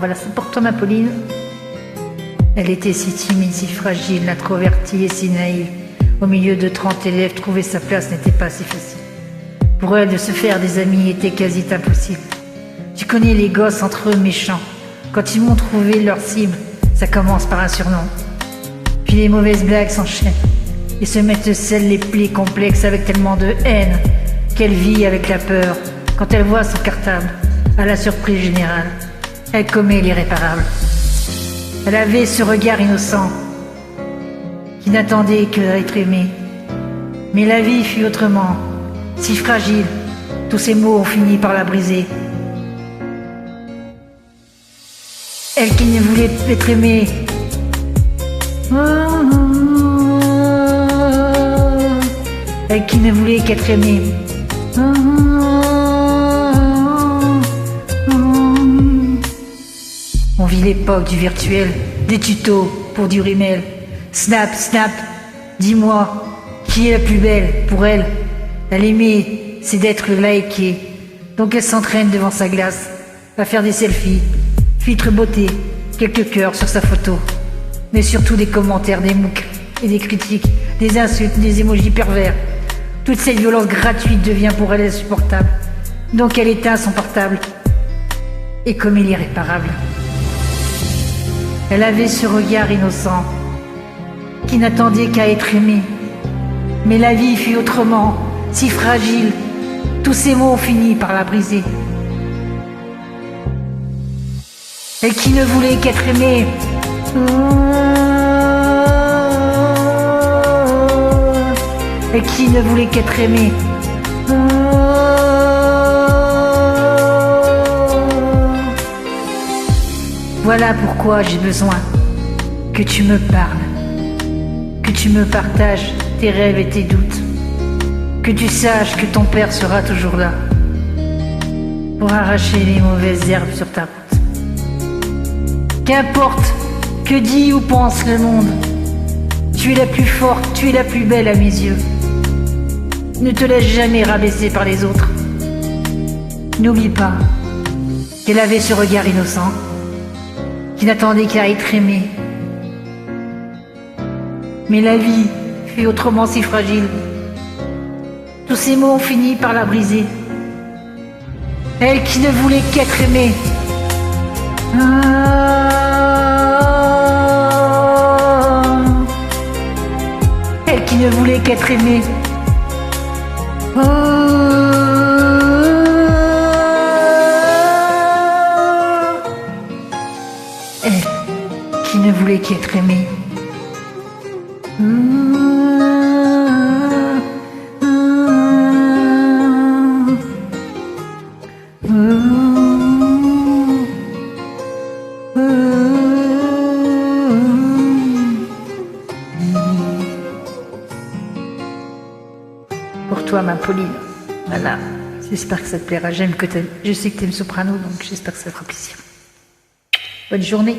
voilà, c'est pour toi ma Pauline. Elle était si timide, si fragile, introvertie et si naïve. Au milieu de 30 élèves, trouver sa place n'était pas si facile. Pour elle, de se faire des amis était quasi impossible. Tu connais les gosses entre eux méchants. Quand ils m'ont trouvé leur cible, ça commence par un surnom. Puis les mauvaises blagues s'enchaînent et se mettent celles les plaies complexes avec tellement de haine qu'elle vit avec la peur. Quand elle voit son cartable, à la surprise générale, elle commet l'irréparable. Elle avait ce regard innocent qui n'attendait que d'être aimé. Mais la vie fut autrement, si fragile, tous ces mots ont fini par la briser. Elle qui ne voulait être aimée, elle qui ne voulait qu'être aimée. On vit l'époque du virtuel, des tutos pour du rimel. Snap, snap, dis-moi, qui est la plus belle pour elle? Elle aimait, c'est d'être likée. Donc elle s'entraîne devant sa glace, à faire des selfies, filtre beauté, quelques cœurs sur sa photo. Mais surtout des commentaires, des mooks et des critiques, des insultes, des émojis pervers. Toute cette violence gratuite devient pour elle insupportable. Donc elle éteint son portable et commet l'irréparable. Elle avait ce regard innocent qui n'attendait qu'à être aimé. Mais la vie fut autrement, si fragile, tous ces mots ont fini par la briser. Elle qui ne voulait qu'être aimée, elle qui ne voulait qu'être aimée. Voilà pourquoi j'ai besoin que tu me parles, que tu me partages tes rêves et tes doutes, que tu saches que ton père sera toujours là pour arracher les mauvaises herbes sur ta route. Qu'importe que dit ou pense le monde, tu es la plus forte, tu es la plus belle à mes yeux. Ne te laisse jamais rabaisser par les autres. N'oublie pas qu'elle avait ce regard innocent qui n'attendait qu'à être aimée. Mais la vie fut autrement si fragile. Tous ces mots ont fini par la briser. Elle qui ne voulait qu'être aimée. Elle qui ne voulait qu'être aimée. Elle qui ne voulait qu'être aimée. Pour toi ma Pauline, voilà, j'espère que ça te plaira, je sais que t'aimes Soprano, donc j'espère que ça te fera plaisir. Bonne journée.